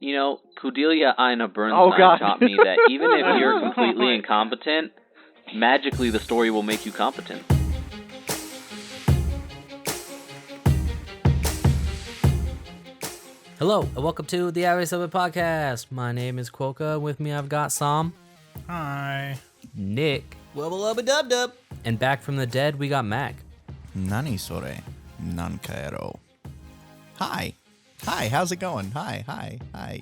You know, Cordelia Ina Bernstein God. taught me that even if you're completely incompetent, magically the story will make you competent. Hello, and welcome to the Average Summit Podcast. My name is Quokka. With me, I've got Sam. Hi. Nick. Wubba lubba dub dub. And back from the dead, we got Mac. Nani sore nankaero. Hi. Hi, how's it going? Hi.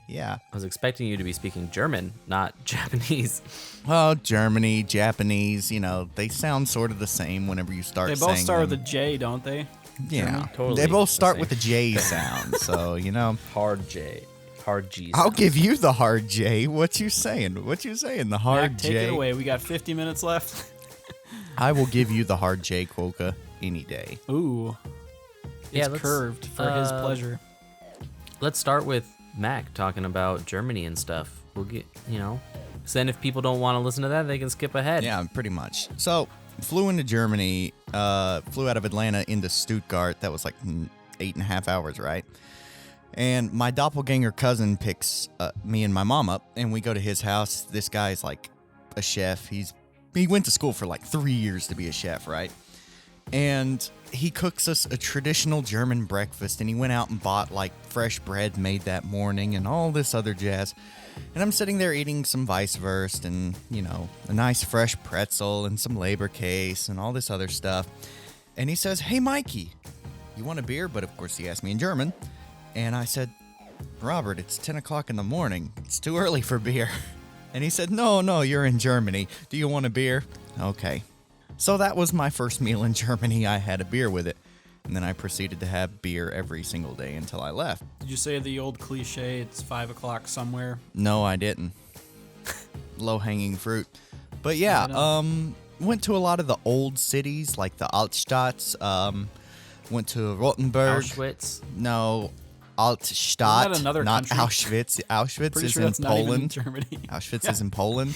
Yeah. I was expecting you to be speaking German, not Japanese. Well, Germany, Japanese, they sound sort of the same whenever you start saying They both start them. with a J, don't they? Yeah. German? Totally They both the start same. with a J sound, so, Hard J. Hard G. I'll sound. give you the hard J. What you saying? The hard Mac, J. take it away. We got 50 minutes left. I will give you the hard J, Quokka, any day. Ooh. Yeah, It's let's, curved for his pleasure. Let's start with Mac talking about Germany and stuff. We'll get, so then if people don't want to listen to that, they can skip ahead. Yeah, pretty much. So, flew into Germany, flew out of Atlanta into Stuttgart. That was like 8.5 hours, right? And my doppelganger cousin picks me and my mom up, and we go to his house. This guy's like a chef. He went to school for like 3 years to be a chef, right? And he cooks us a traditional German breakfast, and he went out and bought like fresh bread made that morning and all this other jazz. And I'm sitting there eating some Weisswurst and, a nice fresh pretzel and some Leberkäse and all this other stuff. And he says, "Hey, Mikey, you want a beer?" But of course he asked me in German. And I said, "Robert, it's 10 o'clock in the morning. It's too early for beer." And he said, No, you're in Germany. Do you want a beer?" Okay. So that was my first meal in Germany. I had a beer with it. And then I proceeded to have beer every single day until I left. Did you say the old cliche, it's 5 o'clock somewhere? No, I didn't. Low-hanging fruit. But yeah, went to a lot of the old cities, like the Altstadts. Went to Rothenburg. Auschwitz. No, Altstadt, Isn't that another not country? Auschwitz. Auschwitz Pretty is sure in that's not even in Poland. Germany. Auschwitz is in Poland.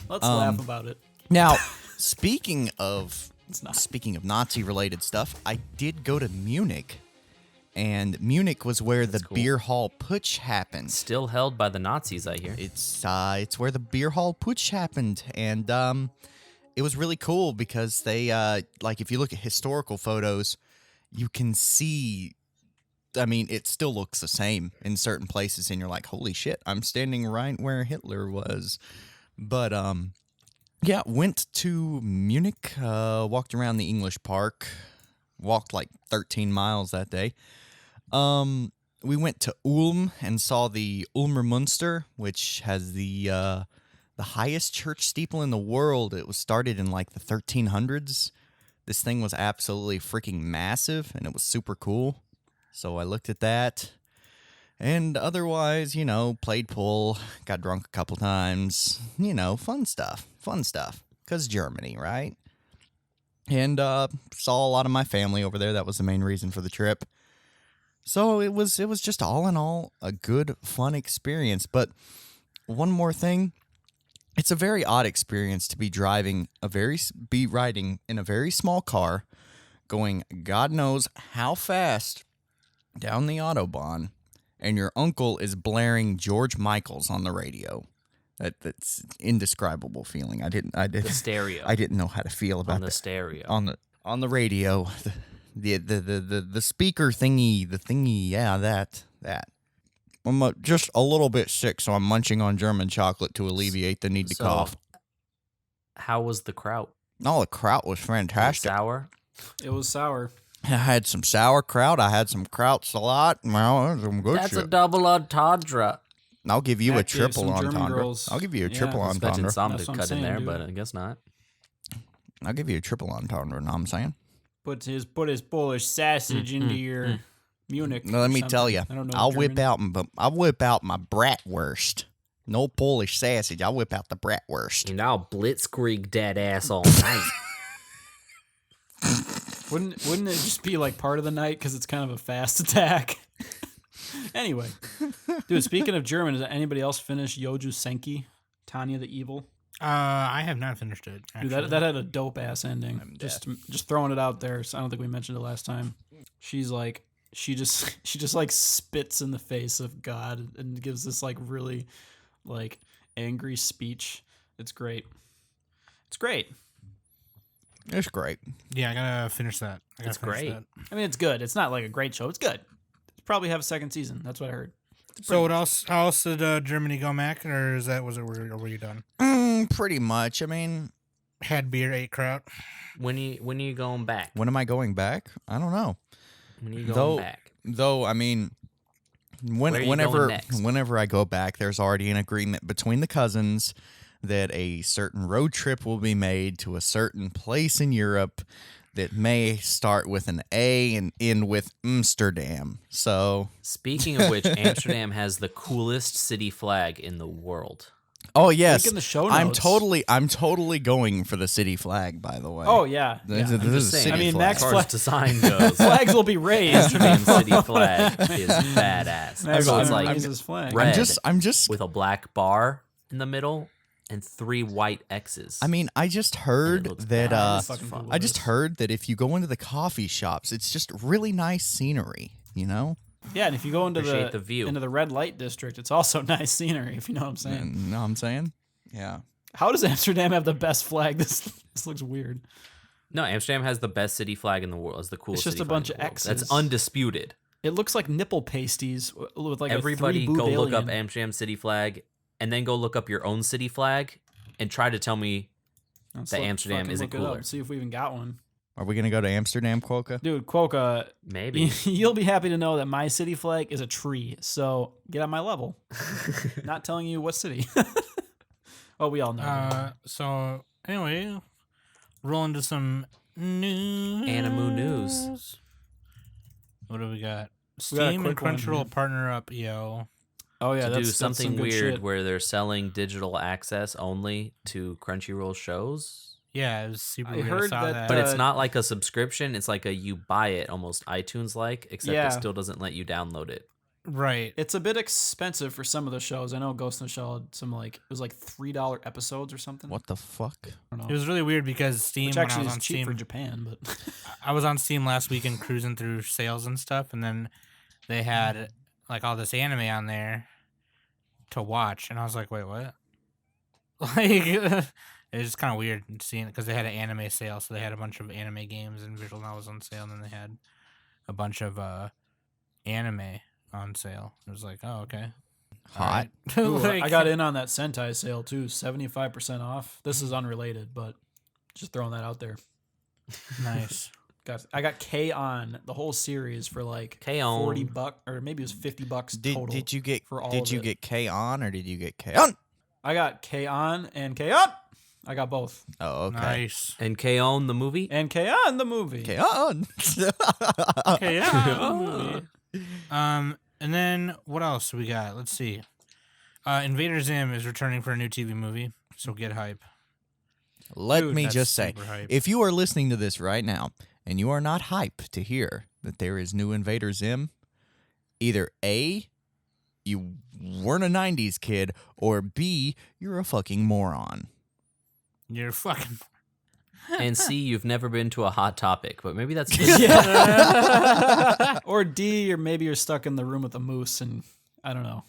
Let's laugh about it. Now, speaking of It's not. Nazi-related stuff, I did go to Munich, and Munich was where the cool. beer hall putsch happened. Still held by the Nazis, I hear. It's where the beer hall putsch happened, and it was really cool because they if you look at historical photos, you can see. I mean, it still looks the same in certain places, and you're like, "Holy shit, I'm standing right where Hitler was." But yeah, went to Munich, walked around the English Park, walked like 13 miles that day. We went to Ulm and saw the Ulmer Münster, which has the highest church steeple in the world. It was started in like the 1300s. This thing was absolutely freaking massive, and it was super cool. So I looked at that. And otherwise, played pool, got drunk a couple times, fun stuff. 'Cause Germany, right? And saw a lot of my family over there. That was the main reason for the trip. So it was just all in all a good, fun experience. But one more thing, it's a very odd experience to be riding in a very small car, going God knows how fast down the Autobahn, and your uncle is blaring George Michael's on the radio. That's indescribable feeling. The stereo. I didn't know how to feel about on the that. stereo. On the radio, the speaker thingy, yeah, that. I'm just a little bit sick, so I'm munching on German chocolate to alleviate the need to cough. How was the kraut? Oh, the kraut was fantastic. Sour? It was sour. I had some sauerkraut. I had some kraut salad. Well, that was some good That's shit. a double entendre. I'll give you a Mac gave triple some German entendre. girls- I'll give you a yeah, triple I was Expecting entendre. some That's to what I'm cut in saying, there, dude. but I guess not. I'll give you a triple entendre, know what I'm saying? Put his Polish sausage into your Munich. Now, let me or tell something. you, I don't know I'll German. whip out my bratwurst. No Polish sausage. I'll whip out the bratwurst. And I'll blitzkrieg that ass all night. Wouldn't it just be like part of the night because it's kind of a fast attack? Anyway, dude. Speaking of German, does anybody else finish Yoju Senki, Tanya the Evil? I have not finished it. Dude, that had a dope ass ending. Just throwing it out there. So I don't think we mentioned it last time. She's like she just like spits in the face of God and gives this like really like angry speech. It's great. It's great. It's great. Yeah, I gotta finish that. It's great. I mean, it's good. It's not like a great show. It's good. It's probably have a second season. That's what I heard. So what else? How else did Germany go, Mac? Or were you done? Pretty much. I mean, Had beer, ate kraut. When are you going back? when am I going back? I don't know. When are you going back? Though, I mean, Where are you going next? whenever I go back, there's already an agreement between the cousins that a certain road trip will be made to a certain place in Europe that may start with an A and end with Amsterdam. So, Speaking of which, Amsterdam has the coolest city flag in the world. oh yes, Link in the show I'm notes. totally going for the city flag. By the way, Oh yeah. This yeah. is I'm a just saying, city I mean, flag. Max as far as design goes, Flags will be raised. Amsterdam city flag is badass. Max So it's will like raise his flag. red I'm just. with a black bar in the middle and 3 white X's. I mean, I just heard looks that. badass. Fucking cool. I just heard that if you go into the coffee shops, it's just really nice scenery. You know. Yeah, and if you go into Appreciate the view. into the red light district, it's also nice scenery. If you know what I'm saying. Know what I'm saying? Yeah. How does Amsterdam have the best flag? This looks weird. No, Amsterdam has the best city flag in the world. It's the coolest. just city a flag bunch in the of world. X's. That's undisputed. It looks like nipple pasties with like Everybody a 3-boob go look alien. up Amsterdam city flag, and then go look up your own city flag, and try to tell me Let's that Amsterdam fucking isn't look it up, cooler. see if we even got one. Are we gonna go to Amsterdam, Quokka? Dude, Quokka, maybe. you'll be happy to know that my city flag is a tree. So get on my level. Not telling you what city. Oh, we all know. So anyway, roll into some news. Animu news. What do we got? We got a Steam and quick one Crunchyroll here. partner up, yo. Oh yeah, To that's do that's some something good weird shit. where they're selling digital access only to Crunchyroll shows. Yeah, it was super I weird. heard saw that, But it's Uh, not like a subscription. It's like a you buy it, almost iTunes like, except Yeah. it still doesn't let you download it. right. It's a bit expensive for some of the shows. I know Ghost in the Shell had some like it was like $3 episodes or something. What the fuck? I don't know. It was really weird because Steam, Which when I actually was is on cheap Steam, for Japan, but I was on Steam last week and cruising through sales and stuff, and then they had like all this anime on there to watch, and I was like, wait, what? Like, it was just kind of weird seeing it because they had an anime sale, so they had a bunch of anime games and visual novels on sale, and then they had a bunch of anime on sale. It was like, oh, okay. Hot. Ooh, Like- I got in on that Sentai sale too, 75% off. This is unrelated, but just throwing that out there. Nice. I got K on the whole series for like K-On. $40 or maybe it was $50 total. Did you get for all did of you it. get K on or did you get K on? I got K on and K up. I got both. Oh, okay. Nice. And K-On! The movie? And K on the movie. K on. Okay, yeah. And then what else we got? Let's see. Invader Zim is returning for a new TV movie, so get hype. Let Dude, me that's just say, super hype. if you are listening to this right now and you are not hype to hear that there is new Invader Zim, either A, you weren't a 90s kid, or B, you're a fucking moron. You're fucking. And C, you've never been to a Hot Topic, but maybe that's Yeah. Or D, or maybe you're stuck in the room with a moose and I don't know.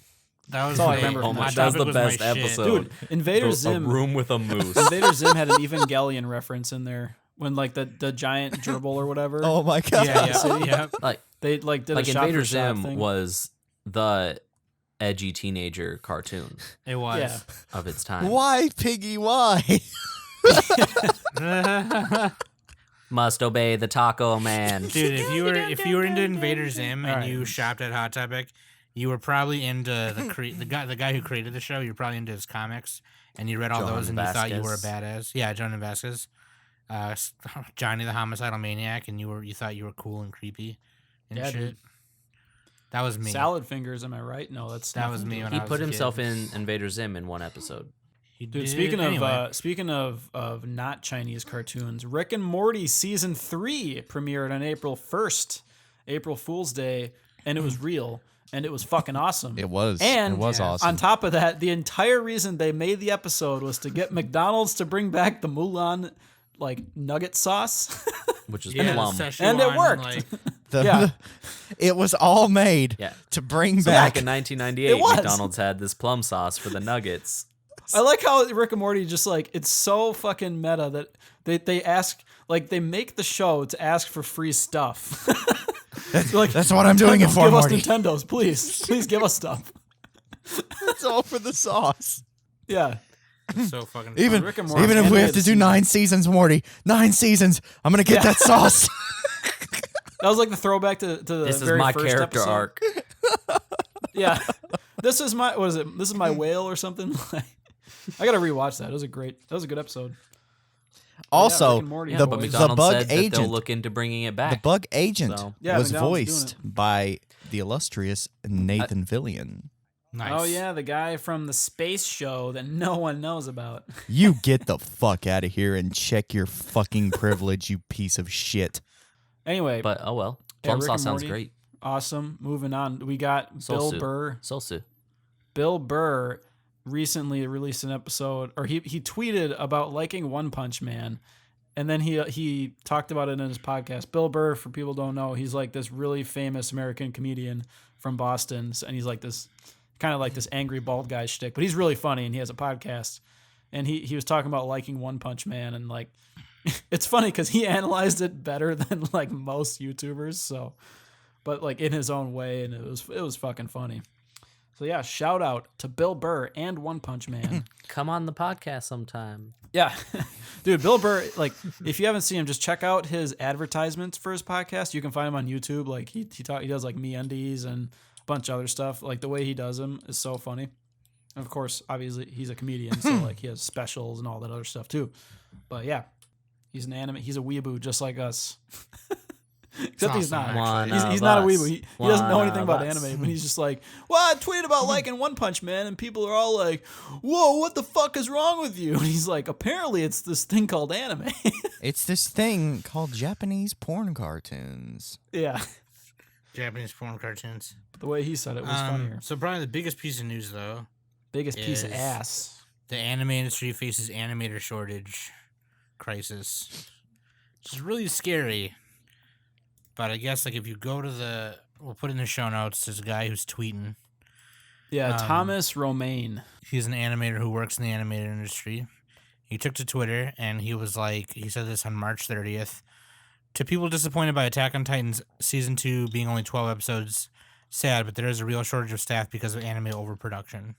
That was all I my- remember Oh from my, that that's show. the best shit. episode. Dude, Invader A Zim. room with a moose. Invader Zim had an Evangelion reference in there when like the giant gerbil or whatever. Oh my god. Yeah, yeah. Like They like did like a shot Invader for shot Zim thing. was the edgy teenager cartoon It was. Yeah. of its time. Why, Piggy, why? Must obey the Taco Man. Dude, if you were into Invader Zim and Alright. you shopped at Hot Topic, you were probably into the guy who created the show. You're probably into his comics, and you read all John those, and you thought you were a Vasquez. badass. Yeah, John Vasquez, Johnny the Homicidal Maniac, and you thought you were cool and creepy and Yeah, shit. dude. That was me. Salad fingers, am I right? No, That was me when He I was put a himself kid. in Invader Zim in one episode. He Dude, did- speaking of not Chinese cartoons, Rick and Morty season 3 premiered on April 1st, April Fool's Day, and it was real and it was fucking awesome. It was. And it was awesome. on top of that, the entire reason they made the episode was to get McDonald's to bring back the Mulan like nugget sauce. which is Yeah, plum. And it worked. Like, Yeah. It was all made Yeah. to bring So back. back in 1998, It was. McDonald's had this plum sauce for the nuggets. I like how Rick and Morty just like it's so fucking meta that they ask like they make the show to ask for free stuff. Like, That's what I'm doing it for, give Morty. us Nintendos, please give us stuff. It's all for the sauce. Yeah, so fucking Even fun. Rick and Morty even if we have to do animated 9 seasons, Morty, 9 seasons, I'm gonna get that sauce. that was like the throwback to the This is very my first character episode. arc. Yeah, this is my what is it? This is my whale or something. I gotta rewatch that. It was a good episode. Also, Rick and Morty, Yeah, the, but boys. the McDonald's bug said that they'll agent, look into bringing it the back. bug agent So- Yeah, was McDonald's voiced doing by the illustrious Nathan Fillion. Nice. Oh yeah, the guy from the space show that no one knows about. You get the fuck out of here and check your fucking privilege, you piece of shit. Anyway, But oh well. Yeah, Plum Rick sauce and sounds Morty. great. awesome. Moving on, we got Bill Sosu. Burr. Sosu. Bill Burr recently released an episode, or he tweeted about liking One Punch Man, and then he talked about it in his podcast. Bill Burr, for people who don't know, he's like this really famous American comedian from Boston, and he's like this kind of like this angry bald guy shtick, but he's really funny, and he has a podcast. And he was talking about liking One Punch Man, and like it's funny because he analyzed it better than like most YouTubers. So, but like in his own way, and it was fucking funny. So yeah, shout out to Bill Burr and One Punch Man. Come on the podcast sometime. Yeah, dude, Bill Burr. Like, if you haven't seen him, just check out his advertisements for his podcast. You can find him on YouTube. Like he does like MeUndies and a bunch of other stuff. Like the way he does them is so funny. And of course, obviously, he's a comedian, so like he has specials and all that other stuff too. But yeah, he's an anime. He's a weeaboo just like us. Except he's awesome, not. actually. He's not a One of weeaboo. us. He doesn't know One anything of about us. anime, but he's just like, well, I tweeted about liking One Punch Man, and people are all like, whoa, what the fuck is wrong with you? And he's like, apparently it's this thing called anime. It's this thing called Japanese porn cartoons. Yeah. Japanese porn cartoons. The way he said it was funnier. So probably the biggest piece of news though, Biggest piece of is- ass. the anime industry faces animator shortage crisis, which is really scary. But I guess like if you go to we'll put in the show notes. There's a guy who's tweeting. Yeah, Thomas Romaine. He's an animator who works in the animator industry. He took to Twitter and he was like, he said this on March 30th. To people disappointed by Attack on Titan's season 2 being only 12 episodes, sad, but there is a real shortage of staff because of anime overproduction.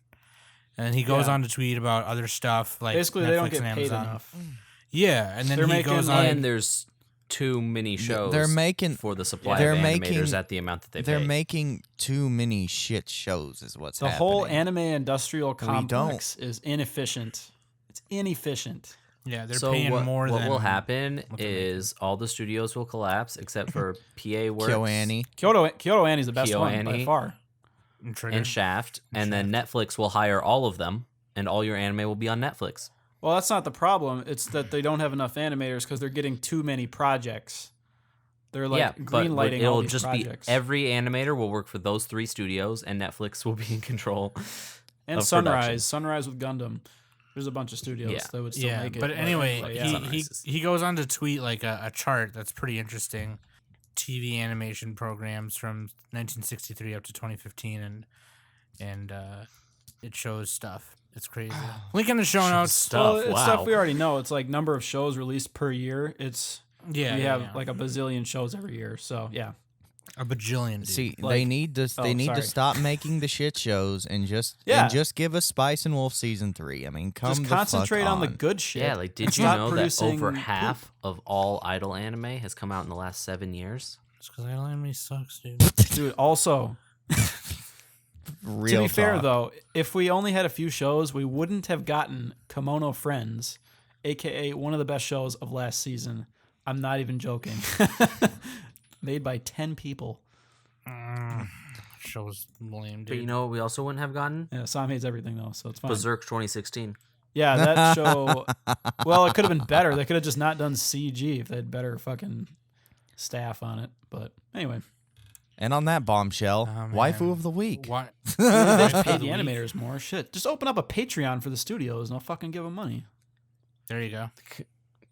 And he goes Yeah. on to tweet about other stuff like Basically, Netflix they don't get and paid Amazon. enough. Yeah, and then They're he making, goes like- on. And there's too many shows They're making for the supply they're of animators making- at the amount that they They're pay. making too many shit shows, is what's The happening. whole anime industrial We don't. complex is inefficient. It's inefficient. Yeah, they're so paying what, more what than will happen what they're is all the studios will collapse except for PA Works KyoAni. Kyoto Annie's the best one by KyoAni. far. Trigger. and Shaft, and then Netflix will hire all of them, and all your anime will be on Netflix. Well, that's not the problem. It's that they don't have enough animators because they're getting too many projects. They're like yeah, but greenlighting all it'll these just projects. be every animator will work for those 3 studios, and Netflix will be in control. and of Sunrise, production. Sunrise with Gundam. There's a bunch of studios Yeah. that would still Yeah, make it. but anyway, yeah. he Sunrises. he goes on to tweet like a chart that's pretty interesting. TV animation programs from 1963 up to 2015, and it shows stuff. It's crazy. Link in the show notes. Well, stuff. it's Wow. stuff we already know. It's like number of shows released per year. It's Yeah, we yeah, have yeah. like a bazillion shows every year. So yeah, a bajillion. Dude. See, Like- they need to sorry. stop making the shit shows and just Yeah. give us Spice and Wolf season 3. I mean, come just the fuck concentrate on the on. good shit. Yeah, like did and you stop know that producing over poop. half of all idol anime has come out in the last 7 years? It's because anime sucks, dude. Dude, also, Real to be fair talk. though, if we only had a few shows, we wouldn't have gotten Kimono Friends, aka one of the best shows of last season. I'm not even joking. Made by 10 people. Show's lame, But dude. you know what we also wouldn't have gotten? Yeah, Sam hates everything though, so it's fine. Berserk 2016. Yeah, that show. Well, it could have been better. They could have just not done CG if they had better fucking staff on it. But anyway, And on that bombshell, Oh, man. waifu of the week. What? they should pay the animators more. Shit, just open up a Patreon for the studios and I'll fucking give them money. There you go.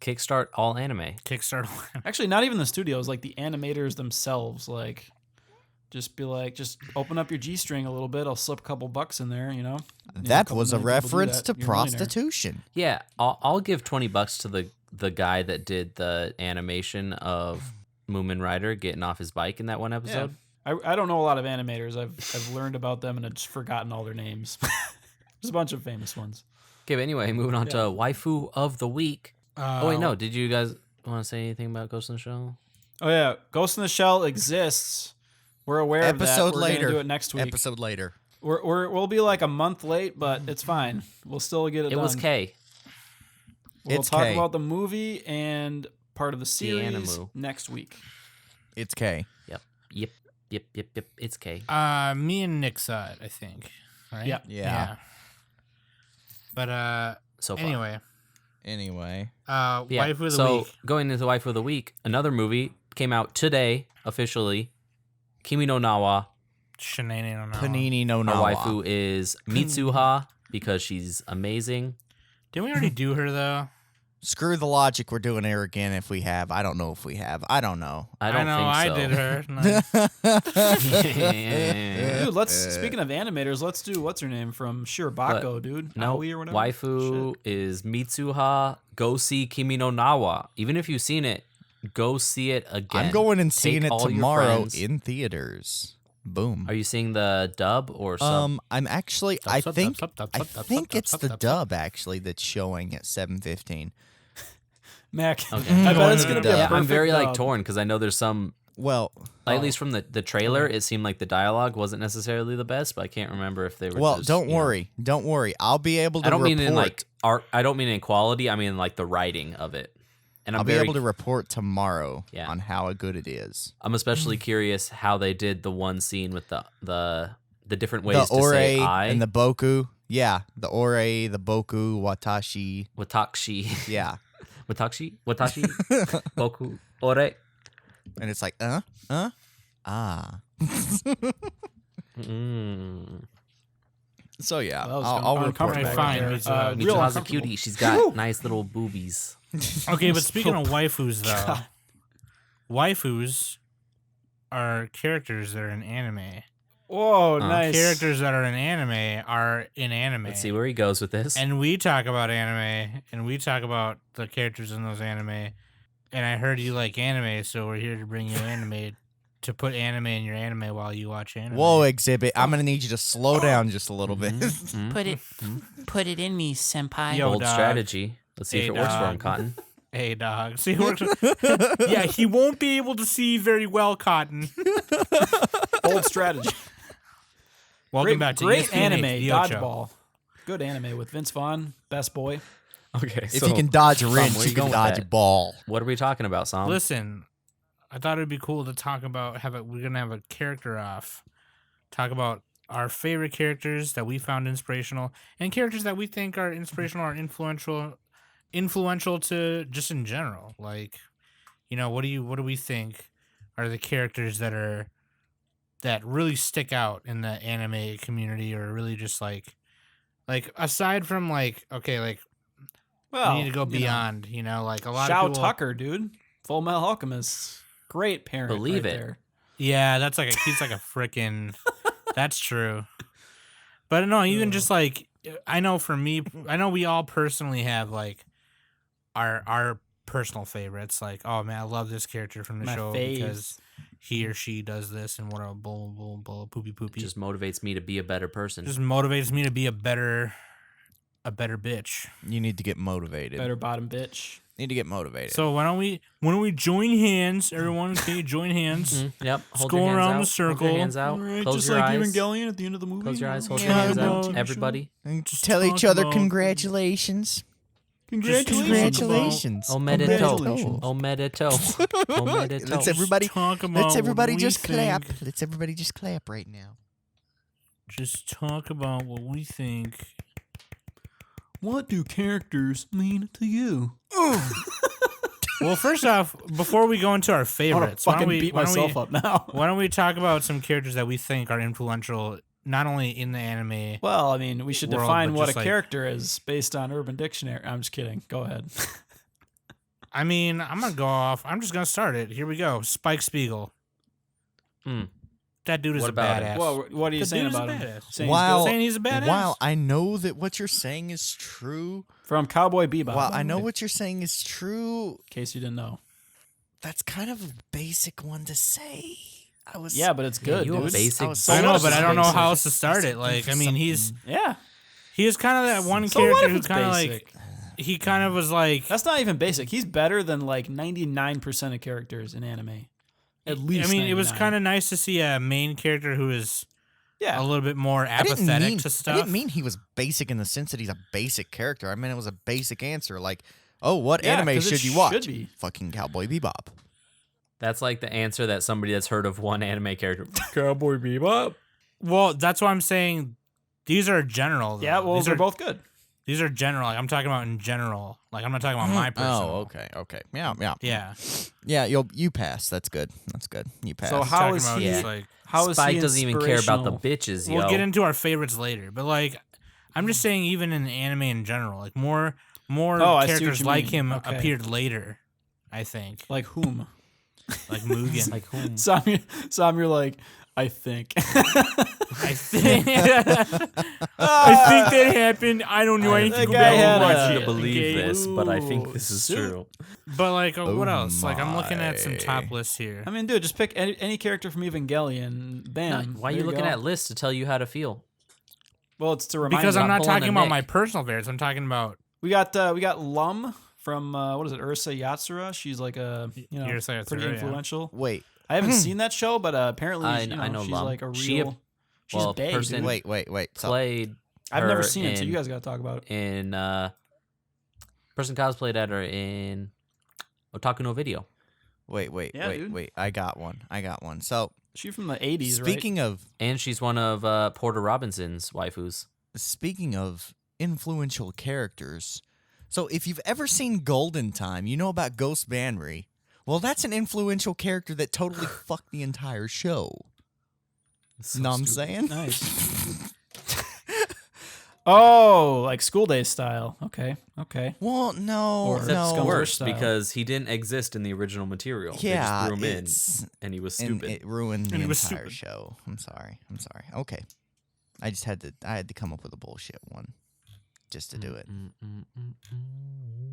Kickstart all anime. Kickstarter. Actually, not even the studios, like the animators themselves. Like, just open up your G-string a little bit. I'll slip a couple bucks in there, That was a million people do reference that, to you're a millionaire. prostitution. Yeah, I'll give $20 to the guy that did the animation of Moomin Rider getting off his bike in that one episode. I don't know a lot of animators. I've learned about them and I've just forgotten all their names. There's a bunch of famous ones. Okay, but anyway, moving on to Waifu of the Week. Oh, wait, no. Did you guys want to say anything about Ghost in the Shell? Oh, yeah. Ghost in the Shell exists. We're aware of that. Episode We're later. gonna do it next week. Episode later. We'll be like a month late, but it's fine. We'll still get it done. It was K. We'll It's talk K. about the movie and part of the series Animu. next week. It's K. Yep. It's K. Me and Nick saw it, I think. Right? Yep. Yeah. But So far. Anyway. Yeah. Waifu of the so Week. going into Waifu of the Week, another movie came out today officially. Kimi no Nawa. Shenanigan on Panini no Our Nawa. waifu is Mitsuha because she's amazing. Didn't we already do her though? Screw the logic. We're doing her again if we have. I don't know if we have. I don't know. I don't know. think I so. did her. Dude, speaking of animators, let's do what's her name from Shirobako, dude. No, Aoi or whatever. waifu is Mitsuha. Go see Kimi no Nawa. Even if you've seen it, go see it again. I'm going and Take seeing it all your tomorrow friends. in theaters. Boom. Are you seeing the dub or sub? I'm actually. I Sub, think. sub, sub, I sub, sub, think sub, it's sub, the sub, dub actually that's showing at 7:15. Mac. Okay. I bet it's gonna be a Yeah, perfect I'm very dub. torn because I know there's some. Well, At least from the trailer, it seemed like the dialogue wasn't necessarily the best, but I can't remember if they were. well, just, don't you know- worry. Don't worry. I'll be able to. I don't report. mean in like art. I don't mean in quality. I mean like the writing of it. And I'll I'm be very, able to report tomorrow Yeah. on how good it is. I'm especially curious how they did the one scene with the different ways The to ore say I. and the boku. Yeah, the ore, the boku, watashi. Watashi. Yeah, Watashi. Boku. Ore. and it's like, ah. Mm. So yeah, That was I'll report uncomfortable back back. there. there. Mitsuha. Real Mitsuha's a uncomfortable. cutie. She's got nice little boobies. Okay, but speaking of waifus though, waifus are characters that are in anime. Whoa, nice. Characters that are in anime are in anime. Let's see where he goes with this. And we talk about anime, and we talk about the characters in those anime. And I heard you like anime, so we're here to bring you anime, to put anime in your anime while you watch anime. Whoa, Exhibit! I'm gonna need you to slow down just a little bit. Mhm. Put it in me, senpai. Yo, Bold dog. strategy. Let's see Hey, if it works for him, dog. Cotton. Hey, dog. See, yeah, he won't be able to see very well, Cotton. Bold strategy. Welcome back to great ESPN anime, HBO show. Dodgeball. Good anime with Vince Vaughn, best boy. Okay, If you can dodge a Tom, wrench, where you you can going with dodge a that? ball. What are we talking about, Sam? Listen, I thought it'd be cool to talk about. We're gonna have a character off. Talk about our favorite characters that we found inspirational, and characters that we think are inspirational or influential to just in general. Like, what do we think are the characters that really stick out in the anime community, or really just like aside from we need to go beyond. Like a lot Shao of people. Tucker, dude. Full Metal Alchemist. Great parent. Believe right it. There. Yeah, he's like a freaking. That's true. But no, even just like I know for me, I know we all personally have like our personal favorites. Like, oh man, I love this character from the My show fave. because he or she does this and what a bull poopy poopy. Just motivates me to be a better person. Just motivates me to be a better bitch. You need to get motivated. Better bottom bitch. Need to get motivated. So why don't we join hands? Everyone, can you join hands? Yep. Hold go your hands around out. the circle. Hold your hands out. Close just your like eyes. Evangelion at the end of the movie. Close your eyes. Hold Yeah, your hands about- out. Everybody. And Just tell talk each other about- congratulations. Congratulations. Oh, Congratulations. medito. Oh, medito. Oh, medito. Let's everybody. Talk about Let's everybody what we just clap. think. Let's everybody just clap right now. Just talk about what we think. What do characters mean to you? Well, first off, before we go into our I want to favorites, fucking beat myself up now. Why don't we talk about some characters that we think are influential, not only in the anime? Well, I mean, we should World, define but what a just like- character is based on Urban Dictionary. I'm just kidding. Go ahead. I mean, I'm gonna go off. I'm just gonna start it. Here we go. Spike Spiegel. That dude is What a about him? badass. Well, what are you The saying dude is a about him? badass. Saying Saying he's a badass. While I know that what you're saying is true, from Cowboy Bebop. while by I the know way, what you're saying is true, in case you didn't know. that's kind of a basic one to say. Yeah, but it's good, you a dude. basic I know, what but if I it's don't know basic? how else to start it. Like, I mean, he is Yeah. kind of that one So what character if who it's kind of basic? like he kind of was like. That's not even basic. He's better than like 99% of characters in anime. At least. I mean, it was 99. kind of nice to see a main character who is a little bit more I didn't apathetic mean to stuff. I didn't mean he was basic in the sense that he's a basic character. I mean it was a basic answer. Like, oh, what Yeah, anime 'cause it should you watch? should be. Fucking Cowboy Bebop. That's like the answer that somebody that's heard of one anime character. Cowboy Bebop. Well, that's why I'm saying these are general. Though. Yeah, well, these they're are both good. These are general. Like, I'm talking about in general. Like, I'm not talking about my personal. Oh, okay. Yeah. Yeah. You pass. That's good. You pass. So I'm how talking is about he? just, like, How is Spike he doesn't even care about the inspirational? bitches, yo. we'll get into our favorites later, but like, I'm just saying, even in anime in general, like more Oh, I see what characters you like mean. him Okay. appeared later. I think, Like whom? like Mugen. Like whom? Sam, you're like, I think. I think. I think that happened. I don't know anything That guy about had it. a- I want you Okay. to believe this, but I think Ooh, this is soup. true. But like, Oh what else? Like, I'm looking at some my. top lists here. I mean, dude, just pick any character from Evangelion. Bam. Why are there you looking go. at lists to tell you how to feel? Well, it's to remind Because you. I'm not pulling talking the about my neck. personal favorites. I'm talking about We got Lum from what is it? Urusei Yatsura. She's like a Urusei Yatsura, pretty yeah. influential. Wait. I haven't seen that show, but apparently I know, know she's Lum. like a real. She a- she's well, bae, person- dude. Wait. So, Played. I've never her seen it, so in- you guys got to talk about it. In person cosplayed at her in Otaku no Video. wait. Yeah, dude. I got one. So, She from the 80s, right? speaking of And she's one of Porter Robinson's waifus. influential characters, so if you've ever seen Golden Time, you know about Ghost Banri. Well, that's an influential character that totally fucked the entire show. So know what I'm stupid. saying? Nice. Oh, like School Days style. Okay. Well, no, Or- Except No. it's Scum's worse style. because he didn't exist in the original material. Yeah, they just threw him in, it's- and he was and stupid. it ruined the And he was entire stupid. show. I'm sorry. Okay, I had to come up with a bullshit one just to do it.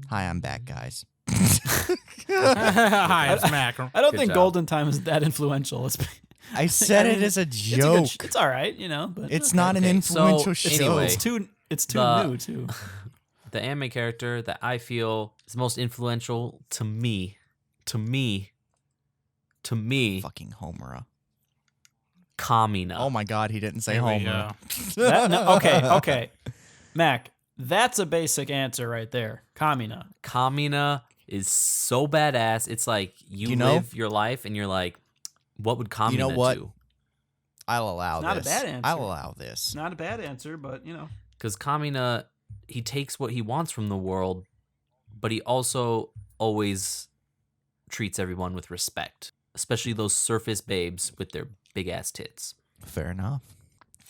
Hi, I'm back, guys. Hi, it's Mac. I don't Good think job. Golden Time is that influential. I said mean, it as a It's, joke. it's all right, but It's okay. not an Okay, influential so show. anyway. It's too The- new too. The anime character that I feel is most influential to me, Fucking Homura. Kamina. Oh my god, he didn't say There we Homura. go. Okay. Mac, that's a basic answer right there. Kamina. Kamina is so badass. It's like you know- live your life and you're like, what would Kamina know what? do? I'll allow Not a this. bad answer. I'll allow this. It's not a bad answer, but Because Kamina, he takes what he wants from the world, but he also always treats everyone with respect, especially those surface babes with their big ass tits. Fair enough.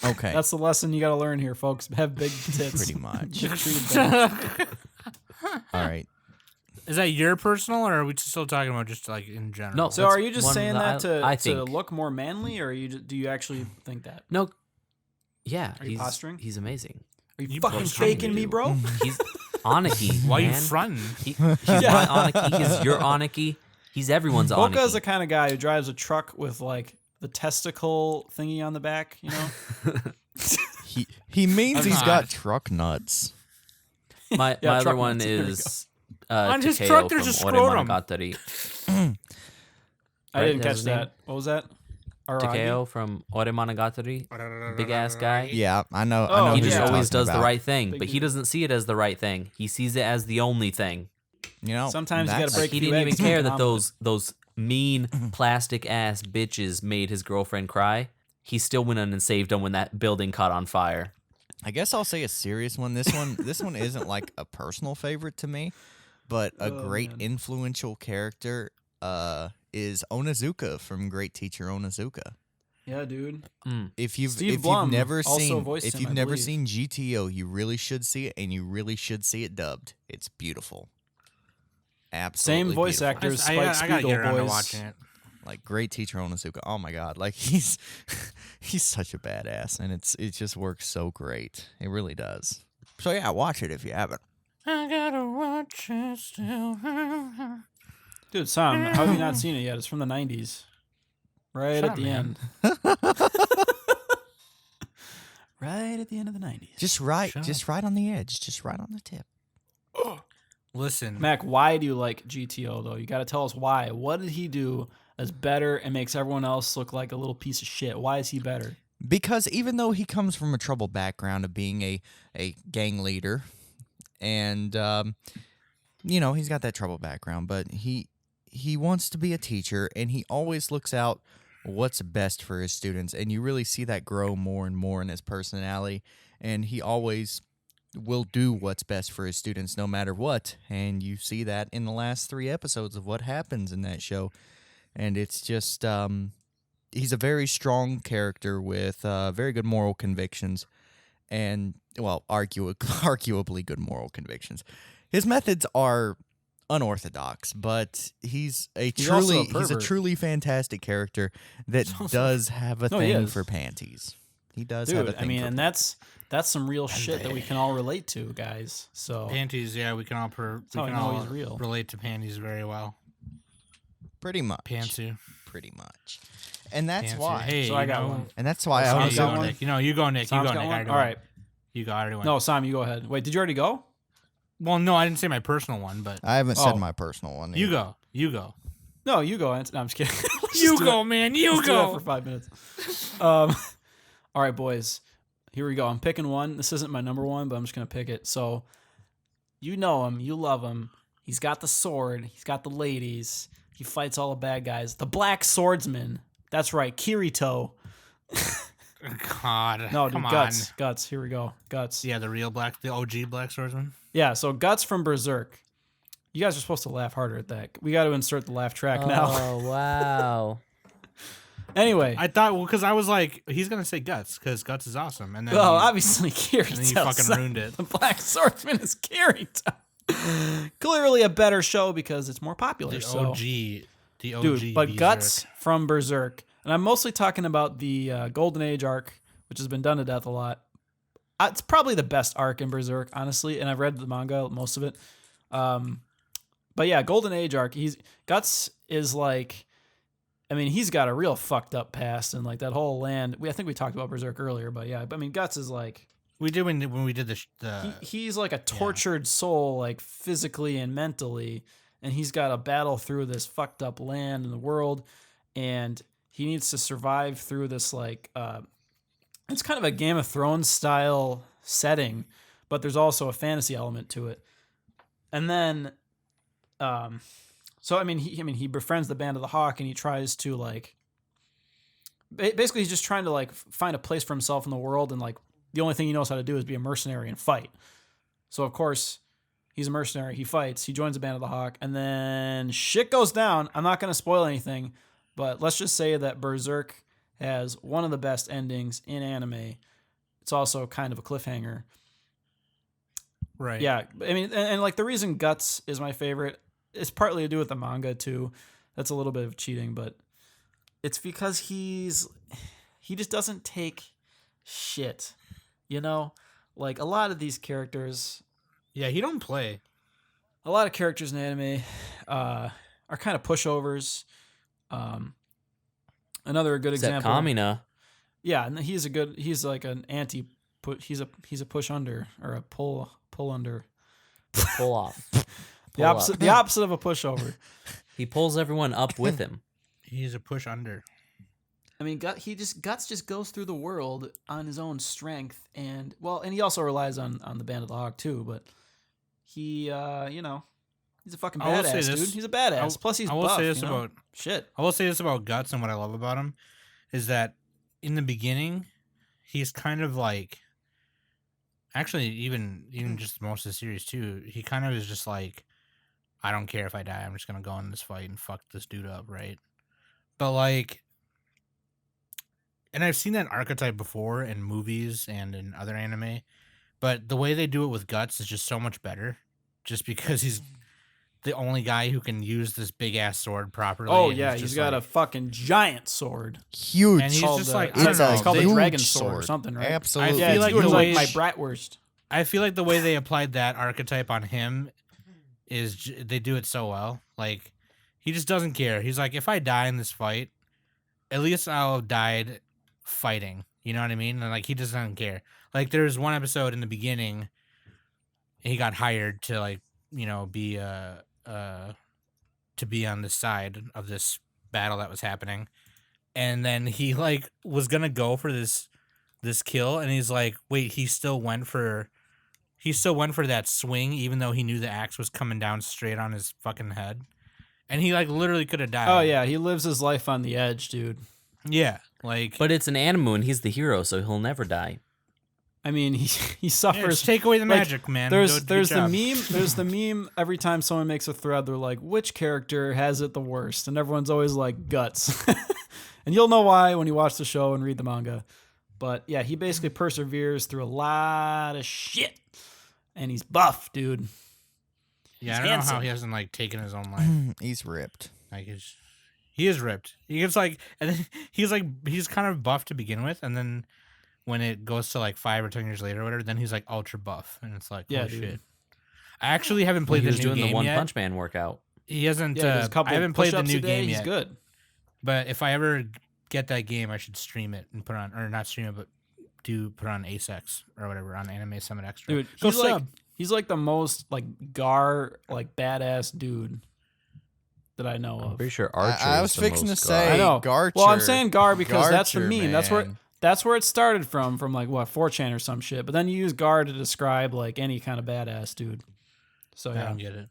Okay. that's the lesson you got to learn here, folks. Have big tits. Pretty much. Get treated better. All right. Is that your personal, or are we still talking about just like in general? No. So That's are you just one saying that that I to think. look more manly, or do you actually think that? No, yeah, Are you posturing? He's amazing. Are you You fucking posturing, faking me, dude. bro? He's Aniki. Why are you man. fronting? He's my Aniki. He's your Aniki. He's everyone's Boka's Aniki. the kind of guy who drives a truck with like the testicle thingy on the back, He means That's he's not- got truck nuts. My Yeah, other truck one nuts. There we go. is On his Takeo truck, there's from a Ore scrotum. Monogatari. I Right, didn't that's catch his name? that. What was that? Aragi? Takeo from Ore Monogatari. Big ass guy. Yeah, I know. Oh, I know He who just yeah. you're always talking does the about. right thing, Big but he dude. doesn't see it as the right thing. He sees it as the only thing. You know, Sometimes you that's- gotta break He a few didn't even eggs to care make that an omelet. those mean plastic ass bitches made his girlfriend cry. He still went in and saved them when that building caught on fire. I guess I'll say a serious one. This one isn't like a personal favorite to me, but a Oh, great man. influential character is Onizuka from Great Teacher Onizuka. Yeah, dude. If you've Steve if Blum you've never also seen voiced if him, you've I never believe. seen GTO, you really should see it, and you really should see it dubbed. It's beautiful. Absolutely Same voice beautiful. actors, I Spike gotta Spiegel get around to boys. watching it. Like great teacher Onizuka. Oh my god, like he's such a badass, and it just works so great. It really does. So yeah, watch it if you haven't. I gotta watch it still. Dude, Sam, how have you not seen it yet? It's from the 90s. Right Shut at up, the man. end. Right at the end of the 90s. Just right on the edge, just right on the tip. Listen, Mac, why do you like GTO, though? You got to tell us why. What did he do that's better and makes everyone else look like a little piece of shit? Why is he better? Because even though he comes from a troubled background of being a gang leader, and he's got that troubled background, but he wants to be a teacher, and he always looks out what's best for his students, and you really see that grow more and more in his personality, and he always will do what's best for his students no matter what, and you see that in the last 3 episodes of what happens in that show, and it's just he's a very strong character with very good moral convictions, and arguably good moral convictions. His methods are unorthodox, but he's a truly fantastic character that does have a thing for panties. He does have a thing. I mean, for and panties. that's some real shit that we can all relate to, guys. So panties. Yeah, we can all how I know he's real. relate to panties very well. Pretty much. Pantsu. Pretty much. And that's Pantsu. why. Hey, So I got one. And that's why I Sam's always got got one. Nick. You go, Nick. Sam's you go, got Nick. one? I already All went. right. You go. I already went. No, Sam, you go ahead. Wait, did you already go? Well, no, I didn't say my personal one, but I haven't Oh. said my personal one. you either. go. You go. No, you go. No, I'm just kidding. Let's You just do go, it. man. You Let's do that go. for 5 minutes. All right, boys. Here we go. I'm picking one. This isn't my number one, but I'm just gonna pick it. So, you know him. You love him. He's got the sword. He's got the ladies. He fights all the bad guys. The Black Swordsman. That's right, Kirito. God. No, dude, come Guts. on. Guts. Here we go. Guts. Yeah, the OG Black Swordsman. Yeah, so Guts from Berserk. You guys are supposed to laugh harder at that. We got to insert the laugh track now. Oh, wow. Anyway. I thought, because I was like, he's gonna say Guts because Guts is awesome, and then Well, he- obviously Kirito. and then you fucking ruined it. The Black Swordsman is Kirito. Clearly a better show because it's more popular. the so. OG, the OG. Dude, but Berserk. Guts from Berserk. And I'm mostly talking about the Golden Age arc, which has been done to death a lot. It's probably the best arc in Berserk, honestly, and I've read the manga, most of it. But yeah, Golden Age arc. Guts is like, I mean, he's got a real fucked up past, and like that whole land. I think we talked about Berserk earlier, but yeah, I mean, Guts is like, We did when we did the he's like a tortured soul, like physically and mentally, and he's got to battle through this fucked up land in the world, and he needs to survive through this like it's kind of a Game of Thrones style setting, but there's also a fantasy element to it. And then so I mean he befriends the Band of the Hawk, and he tries to like basically he's just trying to like find a place for himself in the world, and like the only thing he knows how to do is be a mercenary and fight. So of course he's a mercenary, he fights, he joins the Band of the Hawk, and then shit goes down. I'm not going to spoil anything, but let's just say that Berserk has one of the best endings in anime. It's also kind of a cliffhanger. right. Yeah, I mean, and like the reason Guts is my favorite, it's partly to do with the manga too. That's a little bit of cheating, but it's because he just doesn't take shit. You know, like a lot of these characters, Yeah, he don't play. a lot of characters in anime are kind of pushovers. Another good Except example. Kamina. Yeah, and he's like an anti. He's a push under or a pull under. Pull off. The opposite of a pushover. He pulls everyone up with him. He's a push under. I mean, Guts just goes through the world on his own strength, and he also relies on the Band of the Hawk too. But he, he's a fucking I will say badass, this- dude. He's a badass. Plus, he's I will buff. say this you know? about shit. I will say this about Guts and what I love about him is that in the beginning, he's kind of like, actually even just most of the series too. He kind of is just like, I don't care if I die. I'm just gonna go in this fight and fuck this dude up, right? But like, and I've seen that archetype before in movies and in other anime, but the way they do it with Guts is just so much better. Just because the only guy who can use this big ass sword properly. Oh and yeah, he's got a fucking giant sword. Huge. And he's just like, it's I don't know. It's called a huge dragon sword or something, right? Absolutely. I Yeah, feel it's like the like way my bratwurst. I feel like the way they applied that archetype on him is they do it so well. Like, he just doesn't care. He's like, if I die in this fight, at least I'll have died fighting. You know what I mean? And like, he just doesn't care. Like, there's one episode in the beginning, he got hired to like, you know, be to be on the side of this battle that was happening, and then he like was gonna go for this kill, and he's like, wait, he still went for that swing, even though he knew the axe was coming down straight on his fucking head, and he like literally could have died. Oh yeah, he lives his life on the edge, dude. Yeah, like, But it's an anime and he's the hero, so he'll never die. I mean, he yeah, suffers. just take away the like, magic, man. There's Good the job. meme. There's the meme. Every time someone makes a thread, they're like, "Which character has it the worst?" And everyone's always like, "Guts." And you'll know why when you watch the show and read the manga. But yeah, he basically perseveres through a lot of shit, and he's buff, dude. Yeah, I He's don't know handsome. how he hasn't like taken his own life. He's ripped. Like, he is ripped. He gets like, and then he's kind of buff to begin with, and then when it goes to like 5 or 10 years later or whatever, then he's like ultra buff, and it's like, Yeah, oh dude. shit. I actually haven't He played was the new doing game the One yet. Punch Man workout. He hasn't. Yeah, there's a couple I haven't played the push-ups new a day, game he's yet. good. But if I ever get that game, I should stream it and put on, or not stream it, but put on ASEX or whatever on Anime Summit Extra. Dude, Go he's like the most like like badass dude that I know I'm of. pretty sure Archer. I is was the fixing to most say I know. Garcher. Well, I'm saying Gar because that's the Garcher, meme. man. That's where it started from like what 4chan or some shit. But then you use Gar to describe like any kind of badass dude. So I yeah, don't get it.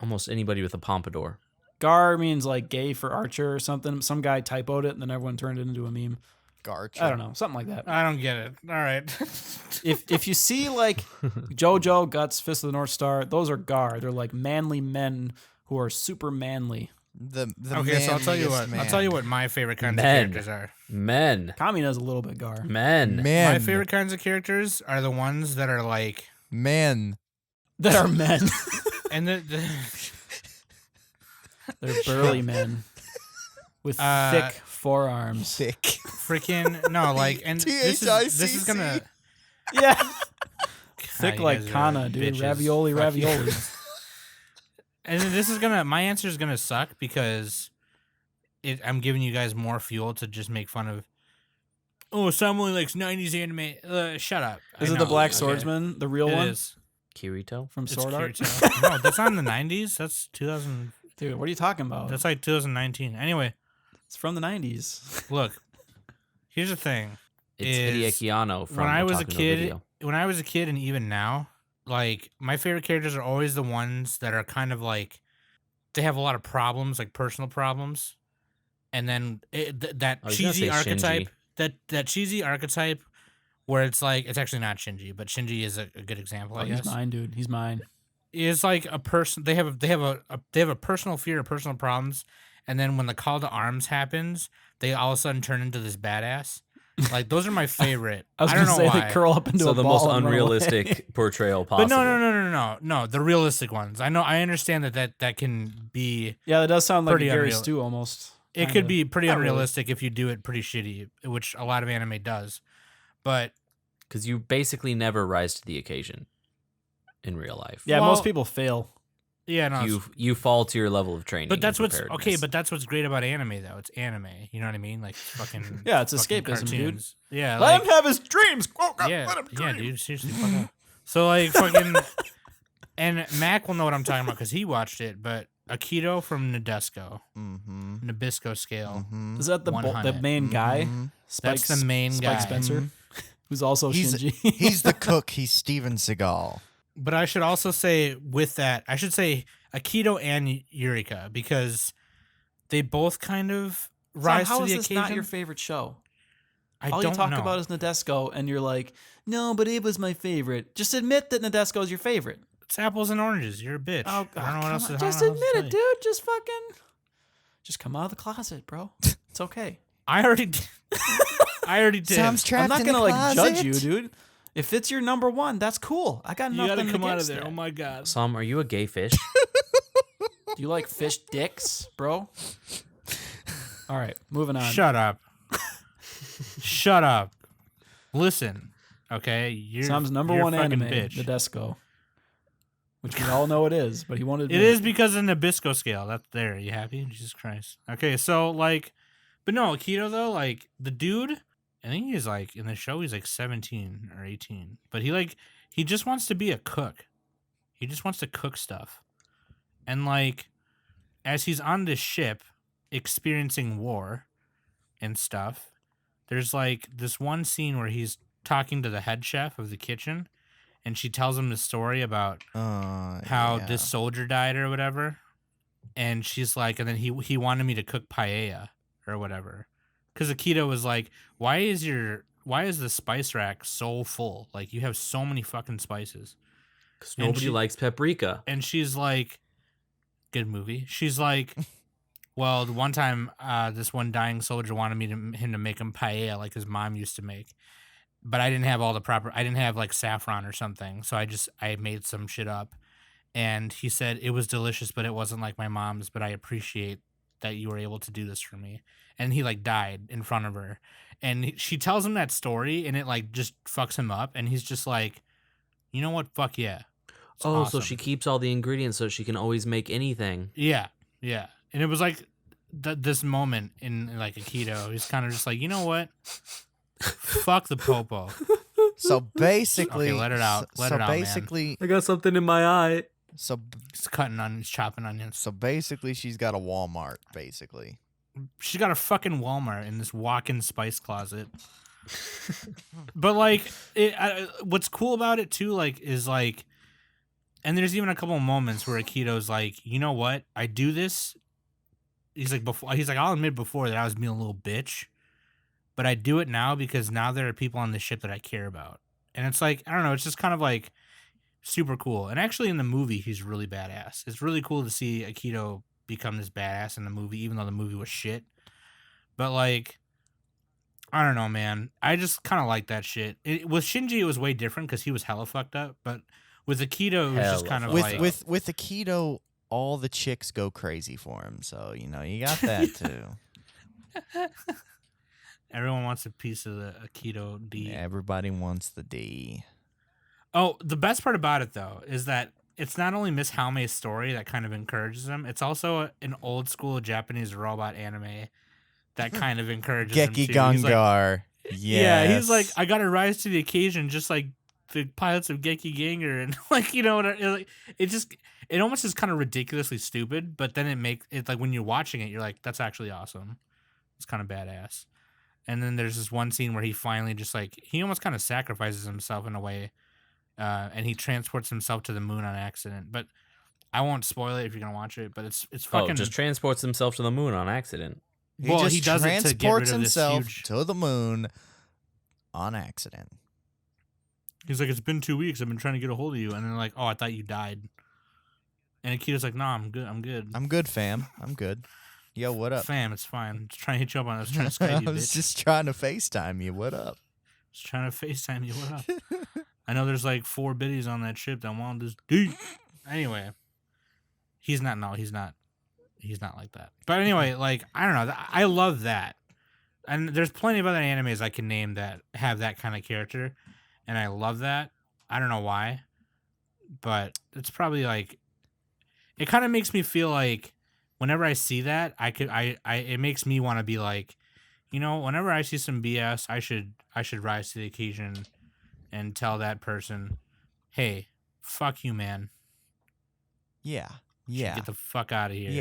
almost anybody with a pompadour. Gar means like gay for Archer or something. Some guy typoed it and then everyone turned it into a meme. Garcher. I don't know, something like that. I don't get it. All right. If you see like JoJo, Guts, Fist of the North Star, those are Gar. They're like manly men who are super manly. The Okay, so I'll tell you what. manliest I'll tell you man. what my favorite kinds of Men. characters are. Men. Kamina's a little bit Gar. Men. Man. My favorite kinds of characters are the ones that are like, Men. That are men. and They're burly men with thick forearms. Thick. freaking no, like, and this is gonna Yeah. God, Thick you like guys are Kana, dude. bitches. Ravioli, Fuck you. ravioli. And then this is gonna, my answer is gonna suck because I'm giving you guys more fuel to just make fun of. Oh, someone likes 90s anime. Shut up. Is I it the know, Black okay. Swordsman, the real It one is. Kirito. from It's Sword Art? Kirito. No, that's not in the 90s. That's 2000. Dude, what are you talking about? That's like 2019. Anyway, It's from the 90s. look. Here's the thing. It's is Hideaki Anno from when I was a Otaku no kid, Video. and even now, like, my favorite characters are always the ones that are kind of like, they have a lot of problems, like personal problems, and then that I was gonna cheesy say archetype, Shinji. that cheesy archetype, where it's like, it's actually not Shinji, but Shinji is a good example. Oh, I he's guess mine, dude. He's mine. is like a person. They have a personal fear, personal problems, and then when the call to arms happens, they all of a sudden turn into this badass. Like, those are my favorite. I was don't gonna know say why. they curl up into So a the ball most and run away. unrealistic portrayal But possible. no, the realistic ones. I know, I understand that can be. Yeah, that does sound like a Pretty Gary unreal. Stu almost. It Kinda. could be pretty Not really. unrealistic if you do it pretty shitty, which a lot of anime does. But Because you basically never rise to the occasion in real life. Yeah, Well, most people fail. yeah, no. You fall to your level of training. But that's and what's okay. preparedness. But that's what's great about anime, though. It's anime. You know what I mean? Like, fucking. Yeah, it's fucking escapism, dude. cartoons. Yeah, Let like, him have his dreams. yeah, dude. Seriously, fuck off. So like fucking. And Mac will know what I'm talking about because he watched it. But Akito from Nadesco, Mm-hmm. Nabisco scale. Is that the 100. main guy? That's the main Spike guy. Spencer, who's also He's Shinji. he's the cook. He's Steven Seagal. But I should also say with that, I should say Akito and Eureka because they both kind of rise How to is the this occasion. not your favorite show? I All don't you talk know. about is Nadesco, and you're like, no, but it was my favorite. Just admit that Nadesco is your favorite. It's apples and oranges. You're a bitch. Oh, I don't know what come else on. to Just I don't know admit what else it, to tell you. dude. Just come out of the closet, bro. It's okay. I already did. I already did. Sam's trapped I'm not in gonna the like judge closet. you, dude. If it's your number one, that's cool. I got you nothing gotta come out of against there. that. Oh my god. Sam, are you a gay fish? Do you like fish dicks, bro? All right, moving on. Shut up. Shut up. Listen, okay? You're Sam's number you're a one fucking anime, bitch. Nadesco. Which we all know it is, but he wanted to It is because of the Nabisco scale. That's there. Are you happy? Jesus Christ. Okay, so like, but no, Akito though, like the dude, I think he's like in the show he's like 17 or 18, but he just wants to be a cook. He just wants to cook stuff, and like, as he's on this ship, experiencing war, and stuff, there's like this one scene where he's talking to the head chef of the kitchen. And she tells him the story about how this soldier died or whatever. And she's like, and then he wanted me to cook paella or whatever. Because Akito was like, why is the spice rack so full? Like, you have so many fucking spices. Because nobody likes paprika. And she's like, good movie. She's like, well, the one time this one dying soldier wanted him to make him paella like his mom used to make. But I didn't have I didn't have like saffron or something. So I made some shit up. And he said it was delicious, but it wasn't like my mom's, but I appreciate that you were able to do this for me. And he like died in front of her. And she tells him that story and it like just fucks him up. And he's just like, you know what? Fuck yeah. It's awesome. So she keeps all the ingredients so she can always make anything. Yeah. Yeah. And it was like this moment in like Akito, he's kind of just like, you know what? Fuck the popo. So basically, okay, let it out. Let it out, man. I got something in my eye. So it's cutting onions, chopping onions. So basically, she's got a Walmart. Basically, she's got a fucking Walmart in this walk-in spice closet. But like, what's cool about it too, like, is like, and there's even a couple of moments where Akito's like, you know what? I do this. He's like, I'll admit before that I was being a little bitch. But I do it now because now there are people on the ship that I care about. And it's like, I don't know, it's just kind of like super cool. And actually in the movie, he's really badass. It's really cool to see Akito become this badass in the movie, even though the movie was shit. But like, I don't know, man. I just kind of like that shit. With Shinji, it was way different because he was hella fucked up. But with Akito, it was just kind of like... With Akito, all the chicks go crazy for him. So, you know, you got that too. Everyone wants a piece of the Akito D. Everybody wants the D. Oh, the best part about it, though, is that it's not only Miss Haume's story that kind of encourages him, it's also an old school Japanese robot anime that kind of encourages him, too. Geki Gangar. Like, yes. Yeah, he's like, I gotta rise to the occasion just like the pilots of Geki Ganger. And, like, you know, it almost is kind of ridiculously stupid, but then it like, when you're watching it, you're like, that's actually awesome. It's kind of badass. And then there's this one scene where he finally just like, he almost kind of sacrifices himself in a way. And he transports himself to the moon on accident. But I won't spoil it if you're going to watch it. But it's fucking... just transports himself to the moon on accident. He just he does it to get rid of himself this huge... to the moon on accident. He's like, it's been 2 weeks. I've been trying to get a hold of you. And then like, oh, I thought you died. And Akito's like, nah, I'm good. I'm good, fam. I'm good. Yo, what up? Fam, it's fine. I'm just trying to hit you up on it. I was trying to Skype you, I was just trying to FaceTime you. What up? Just trying to FaceTime you. What up? I know there's like 4 biddies on that ship that want this D. Anyway, he's not like that. But anyway, like, I don't know. I love that. And there's plenty of other animes I can name that have that kind of character. And I love that. I don't know why. But it's probably like, it kind of makes me feel like, whenever I see that, it makes me want to be like, you know, whenever I see some BS, I should rise to the occasion and tell that person, hey, fuck you, man. Yeah. Get the fuck out of here.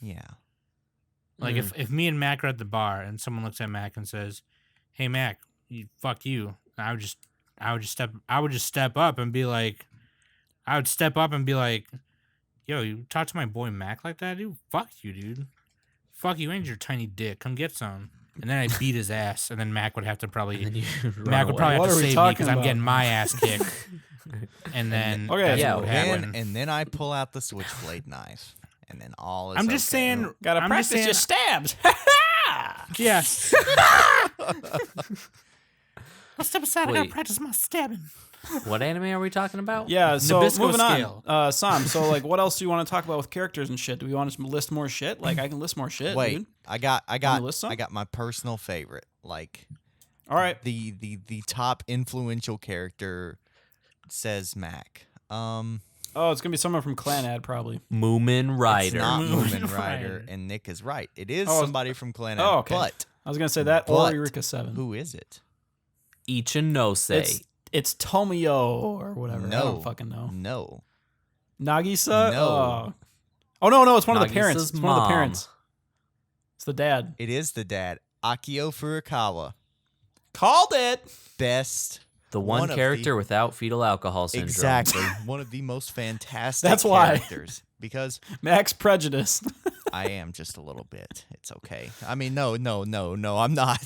Yeah. Like if me and Mac are at the bar and someone looks at Mac and says, hey, Mac, fuck you. I would just step up and be like, yo, you talk to my boy Mac like that, dude? Fuck you, dude. Fuck you and your tiny dick. Come get some. And then I beat his ass, and then Mac would have to probably have to save me because I'm getting my ass kicked. And then and then I pull out the switchblade knife, and then all is I'm just saying, gotta practice your stabs. Yeah. I'll step aside. I gotta practice my stabbing. What anime are we talking about? Yeah, so Nabisco moving scale. on. Sam, so like what else do you want to talk about with characters and shit? Do we want to list more shit? Like I can list more shit, Wait, dude. I got list some? I got my personal favorite. Like All right. the top influential character says Mac. Oh, it's gonna be someone from Clan Ad probably. Moomin Rider. It's not Moomin Moomin Rider, Rider. and Nick is right. It is Oh, somebody from Clan Ad. Oh, okay. But I was gonna say that or but Eureka 7. who is it? It's, Ichinose. it's Tomio or whatever. I No. don't fucking know. No. Nagisa? No. Oh no, it's one of the parents. Nagisa's It's one of the mom. parents. It's the dad. It is the dad. Akio Furukawa. Called it. Best. The one one of character the- without fetal alcohol syndrome. Exactly. One of the most fantastic That's why. characters. Because Max Prejudice. I am just a little bit. It's okay. I mean, no, I'm not.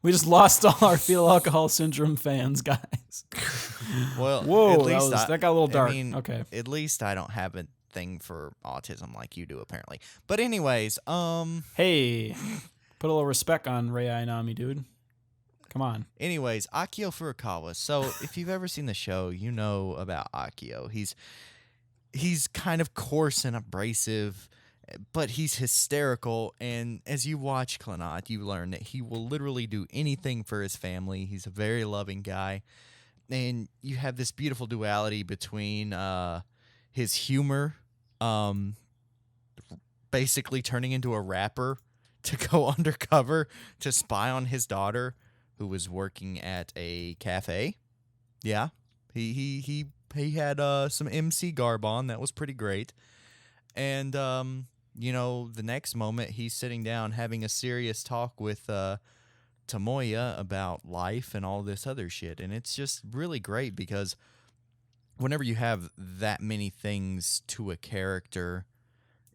We just lost all our fetal alcohol syndrome fans, guys. Well, Whoa, at least that got a little dark. I mean, Okay. At least I don't have a thing for autism like you do, apparently. But anyways, Hey, put a little respect on Rei Ayanami, dude. Come on. Anyways, Akio Furukawa. So if you've ever seen the show, you know about Akio. He's kind of coarse and abrasive, but he's hysterical. And as you watch Clannad, you learn that he will literally do anything for his family. He's a very loving guy. And you have this beautiful duality between his humor, basically turning into a rapper to go undercover to spy on his daughter, who was working at a cafe. Yeah, he had some MC garb on. That was pretty great. And the next moment he's sitting down having a serious talk with Tomoya about life and all this other shit. And it's just really great because whenever you have that many things to a character,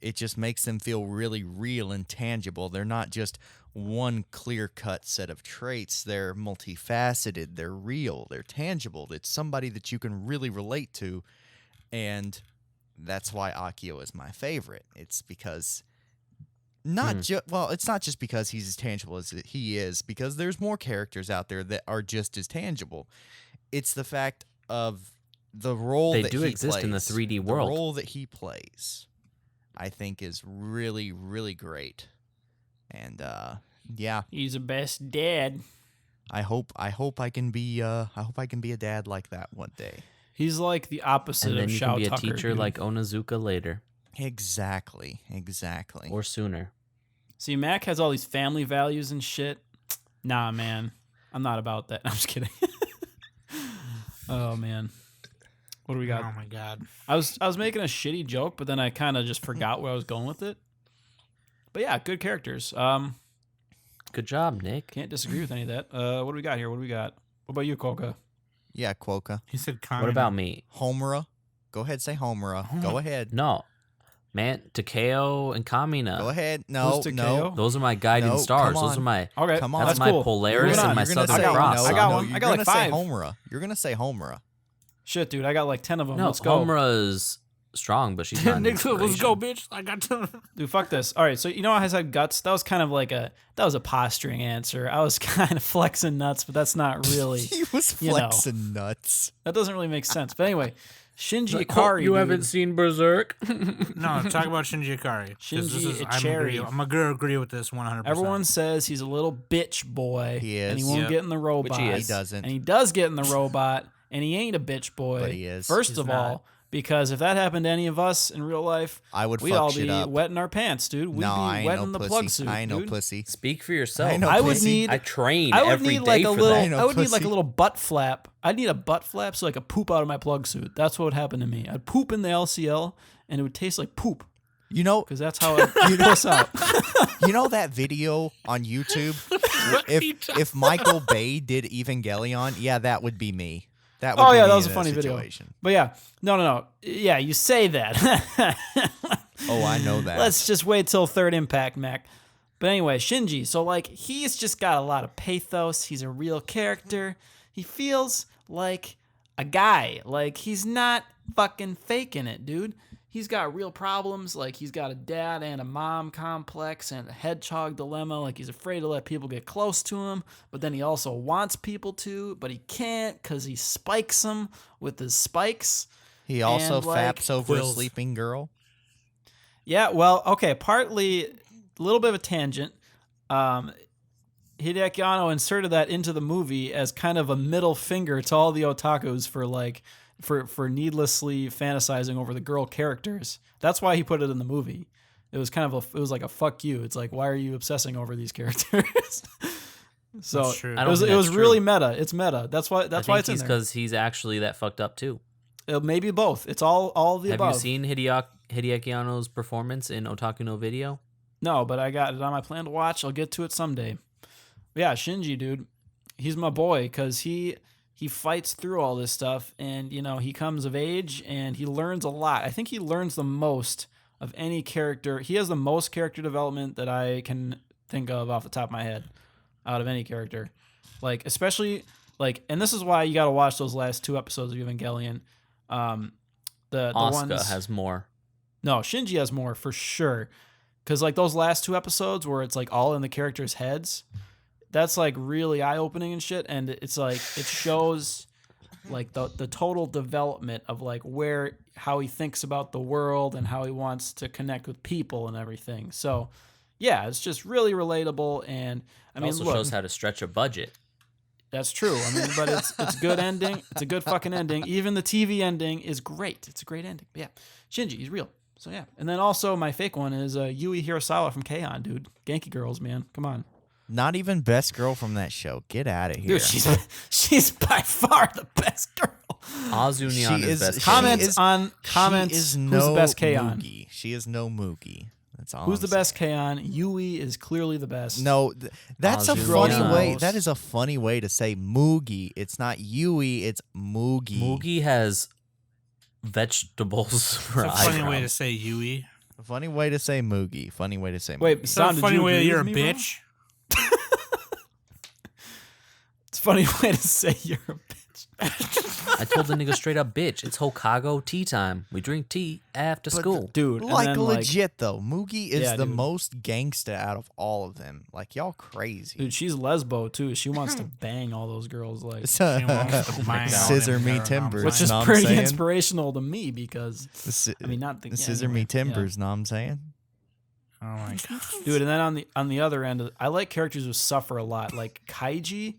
it just makes them feel really real and tangible. They're not just one clear-cut set of traits. They're multifaceted. They're real. They're tangible. It's somebody that you can really relate to, and that's why Akio is my favorite. It's because it's not just because he's as tangible as he is, because there's more characters out there that are just as tangible. It's the fact of the role They that do he exist plays, in the 3D world. The role that he plays, I think, is really, really great. And yeah, He's the best dad. I hope I can be a dad like that one day. He's like the opposite And then of you Shao can be a Tucker, teacher dude. like Onizuka later. Exactly. Or sooner. See, Mac has all these family values and shit. Nah, man. I'm not about that. I'm just kidding. Oh, man. What do we got? Oh my god. I was making a shitty joke, but then I kind of just forgot where I was going with it. But yeah, good characters. Good job, Nick. Can't disagree with any of that. What do we got here? What do we got? What about you, Koka? Yeah, Quokka. He said Kamina. What about me? Homura. Go ahead, say Homura. Go ahead. No. Man, Takeo and Kamina. Go ahead. No, Who's no. Takeo? Those are my guiding No, stars. come Those on. are my Okay, Come on. that's that's my cool. Polaris Moving and on. my You're gonna Southern say, Cross. no, I got no, one. You're I got like gonna say 5. Homura. You're gonna say Homura. Shit, dude, I got like 10 of them. No, Let's go. Homura's strong, but she's not an Nick, let's go, inspiration. bitch. I got to. Dude, fuck this. All right, so you know how I said guts? That was kind of like that was a posturing answer. I was kind of flexing nuts, but that's not really. He was you know. flexing nuts. That doesn't really make sense. But anyway, Shinji Ikari. You dude. haven't seen Berserk? No, talk about Shinji Ikari. 'cause Shinji I'm Ikari. gonna agree with this 100%. Everyone says he's a little bitch boy. He And he is. won't Yep. get in the robot. he He is. doesn't. And he does get in the robot, and he ain't a bitch boy. But he is. First He's of not. all, because if that happened to any of us in real life, I would we'd fuck all shit be up. wetting our pants, dude. We'd No, be I ain't wetting no the plug pussy. suit, I ain't no dude. pussy. Speak for yourself. I know I would pussy. need. I train I would every need day like a for little. that. I know I would need like pussy. a little butt flap. I'd need a butt flap so I could poop out of my plug suit. That's what would happen to me. I'd poop in the LCL, and it would taste like poop You know, because that's how I puss out. you know that video on YouTube? if Michael Bay did Evangelion, yeah, that would be me. That would Oh be yeah, me that was in a funny video. situation. But yeah, no. Yeah, you say that. Oh, I know that. Let's just wait till Third Impact, Mac. But anyway, Shinji. So like, he's just got a lot of pathos. He's a real character. He feels like a guy. Like he's not fucking faking it, dude. he's got real problems. Like, he's got a dad and a mom complex and a hedgehog dilemma. Like, he's afraid to let people get close to him, but then he also wants people to, but he can't because he spikes them with his spikes. He also And, like, faps over a quills. sleeping girl. Yeah, well, okay, partly a little bit of a tangent. Hideaki Anno inserted that into the movie as kind of a middle finger to all the otakus for needlessly fantasizing over the girl characters. That's why he put it in the movie. It was kind of it was like a fuck you. It's like, why are you obsessing over these characters? So That's true. I it don't was think that's really true. meta. It's meta. That's why I think it's in he's there. because he's actually that fucked up too. Maybe both. It's all of the Have above. you seen Hideaki Anno's performance in Otaku no Video? No, but I got it on my plan to watch. I'll get to it someday. But yeah, Shinji, dude, he's my boy because he fights through all this stuff, and he comes of age and he learns a lot. I think he learns the most of any character. He has the most character development that I can think of off the top of my head out of any character. Like, especially and this is why you got to watch those last 2 episodes of Evangelion. The Asuka ones has more. No, Shinji has more for sure. Because those last 2 episodes where it's all in the characters' heads, that's really eye-opening and shit. And it's it shows the total development of how he thinks about the world and how he wants to connect with people and everything. So yeah, it's just really relatable. And I It mean, also look, shows how to stretch a budget. that's true. I mean, but it's good ending. It's a good fucking ending. Even the TV ending is great. It's a great ending. But yeah, Shinji, he's real. So yeah. And then also my fake one is Yui Hirasawa from K-On!, dude. Genki Girls, man. Come on. Not even best girl from that show. Get out of here. Dude, she's by far the best girl. Azunian is best. Comments She is who's no the best K-On!? Moogie. She is no Moogie. That's all. Who's I'm the best saying. K-On!? Yui is clearly the best. No, that's a Azunian. funny way. Gross. That is a funny way to say Moogie. It's not Yui. It's Moogie. Mugi has vegetables for It's a funny way to eyebrows. say Yui. A funny way to say Moogie. Funny way to say. Wait, Moogie. It's not Sam, a did funny you way that agree you're a with me, bro? bitch. It's a funny way to say you're a bitch. I told the nigga straight up, bitch. It's Hokago tea time. We drink tea after But school. Dude, and Like then, legit though, Moogie is Yeah, the dude. most gangsta out of all of them. Like y'all crazy. Dude, she's lesbo too. She wants to bang all those girls, She wants to bang all Scissor them me girls, timbers. which is know what I'm pretty saying? inspirational to me because I mean, not the Scissor me timbers. Know what I'm saying? Oh my god. dude. And then on the other end, I like characters who suffer a lot, like Kaiji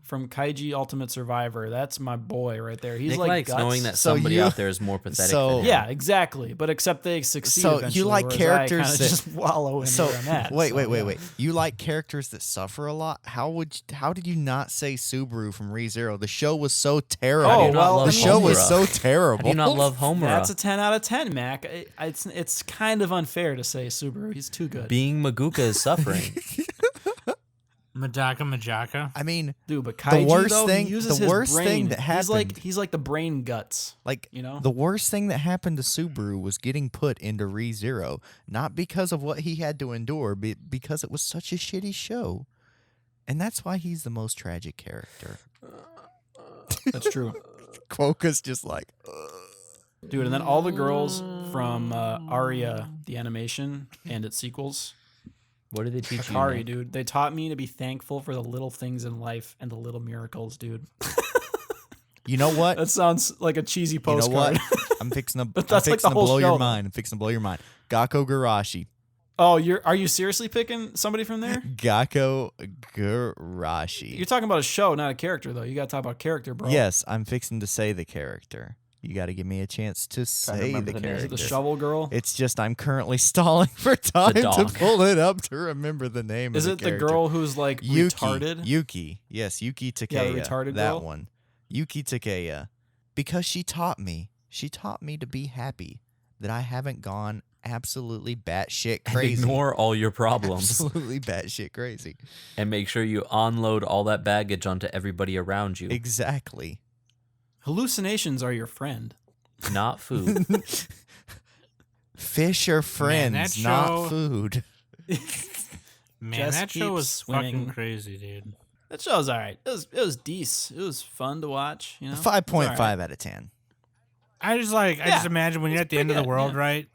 from Kaiji Ultimate Survivor. That's my boy right there. He's Nick like likes guts. knowing that So somebody you- out there is more pathetic so- than him. Yeah, exactly. But except they succeed. So you eventually, like whereas characters I kinda that- just wallow in So where I'm at. wait. yeah. You like characters that suffer a lot? How did you not say Subaru from ReZero? The show was so terrible. Oh, How do you not well, love the show was Homura? so How terrible. do you not love Homura? That's a 10 out of 10, Mac. It's kind of unfair to say Subaru. He's too good. Being Maguka is suffering. Majaka. I mean, Dude, but Kaiji, worst though, thing- he uses the his worst brain. thing that happened- He's like the brain guts. like You know? the worst thing that happened to Subaru was getting put into ReZero, not because of what he had to endure, but because it was such a shitty show, and that's why he's the most tragic character. That's true. Quokka's just like, Dude, and then all the girls from Aria, the animation, and its sequels. What did they teach you? Akari, Nick? dude. They taught me to be thankful for the little things in life and the little miracles, dude. you know what? That sounds like a cheesy You know postcard. what? I'm fixing to, But I'm that's like fixing the to whole blow your show, though. mind. I'm fixing to blow your mind. Gakko Garashi. Oh, are you seriously picking somebody from there? Gakko Garashi. You're talking about a show, not a character, though. You got to talk about character, bro. Yes, I'm fixing to say the character. You got to give me a chance to say remember the the name. Is it character. the shovel girl? It's just I'm currently stalling for time to dog. pull it up to remember the name Is of it the the character. girl who's like Yuki. retarded? Yuki. Yes, Yuki Takeya. retarded that girl? one. Yuki Takeya. Because she taught me to be happy that I haven't gone absolutely batshit And crazy. ignore all your problems Absolutely batshit crazy. and make sure you unload all that baggage onto everybody around you. Exactly. Hallucinations are your friend. Not food. Fish are friends, that show- not food. Man, Just that show keep was swimming. fucking crazy, dude. That show's all right. It was decent. It was fun to watch. You know, 5.5 It's all right. out of 10. I just imagine when you're at the end of the pretty good, world, yeah. right?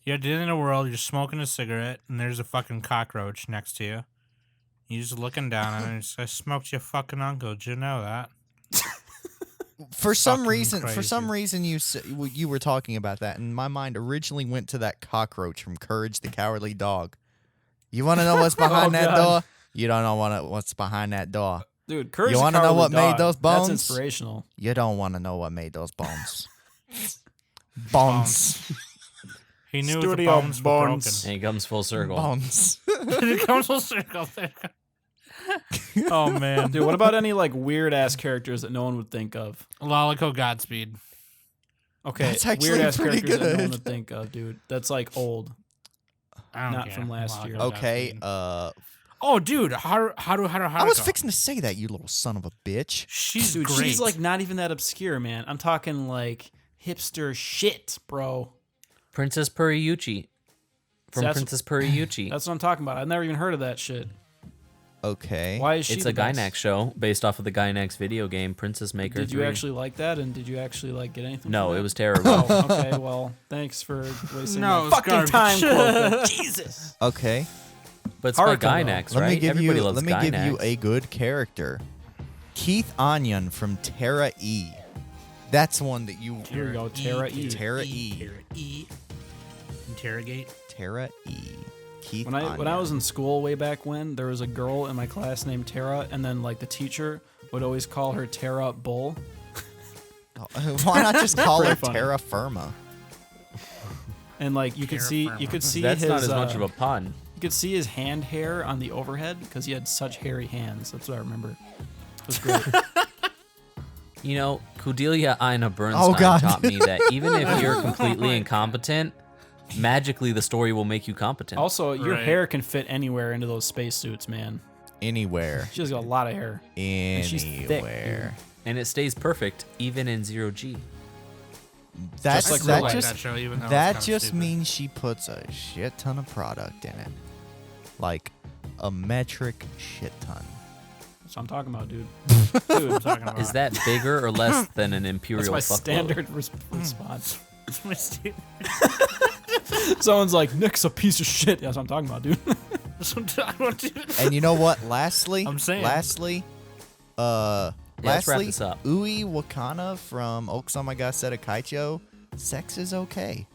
You're at the end of the world, you're smoking a cigarette, and there's a fucking cockroach next to you. You're just looking down on it and I smoked your fucking uncle. Did you know that? For some Fucking reason, you were talking about that, and my mind originally went to that cockroach from Courage the Cowardly Dog. You want to know what's behind that God. door? You don't know what's behind that door. Dude, Courage You the wanna know Cowardly what made Dog, those bones? That's inspirational. You don't want to know what made those bones. Bones. He knew Studio the bones were broken. bones. And he comes full circle. Bones. It comes full circle. Oh man, Dude, what about any like weird ass characters that no one would think of? Lolico Godspeed. Okay, That's actually weird ass pretty characters that no one good. would think of, dude. That's like old. I don't Not care. from last Lolico year. Okay, Godspeed. Oh, dude, Haru. I was fixing to say that, you little son of a bitch. She's Dude, great. she's like not even that obscure, man. I'm talking like hipster shit, bro. Princess Puriyuchi. From That's- Princess Puriyuchi. That's what I'm talking about. I've never even heard of that shit. Okay. Why is she It's the a best? Gainax show based off of the Gainax video game Princess Maker Did 3. you actually like that? And did you actually like get anything? No, from it that? was terrible. Oh, okay. Well, thanks for wasting No, my it was fucking garbage. time. Quote. Jesus. Okay. But it's by Haruka, though. Gainax, Let right? me give Everybody you. loves Let me give you Gainax. a good character. Keith Onion from Terra E. That's one that you. Here we go. Terra E. Terra E. Terra E. Interrogate. Terra E. Keith When I Onion. was in school way back when, there was a girl in my class named Tara, and then like the teacher would always call her Tara Bull. Why not just call her Pretty funny. Terra Firma? And like you could see That's his not as much of a pun. you could see his hand hair on the overhead because he had such hairy hands. That's what I remember. It was great. You know, Cordelia Ina Bernstein Oh, God. taught me that even if you're completely incompetent, magically the story will make you competent. Also, your Right. hair can fit anywhere into those spacesuits, man. Anywhere. She has got a lot of hair. she's thick, Anywhere. And it stays perfect even in 0G. That's like that real life. just that show, even though that it's kinda just stupid. means she puts a shit ton of product in it, like a metric shit ton. That's what I'm talking about, dude. Dude, I'm talking about. Is that bigger or less than an That's imperial my fuckload? standard response. Someone's like, Nick's a piece of shit. That's what I'm talking about, dude. And you know what? Lastly, I'm saying. let's wrap lastly, this up. Ui Wakana from Okusama ga Seta Kaicho, sex is okay.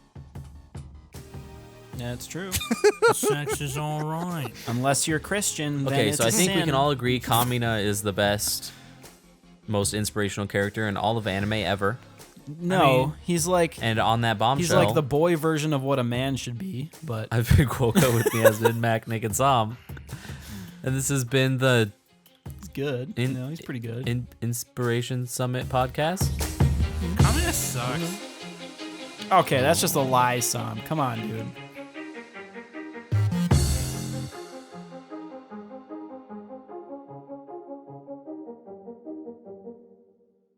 Yeah, it's true. Sex is all right. Unless you're Christian, then Okay, it's so I a think we sin. can all agree Kamina is the best, most inspirational character in all of anime ever. No, I mean- he's like And on that bombshell, he's like the boy version of what a man should be. But I've been Quokka with me has been Mac, Nick, and Sam. And this has been the he's good. In- He's pretty good. Inspiration Summit podcast. Kamina sucks. Okay, that's just a lie, Sam. Come on, dude.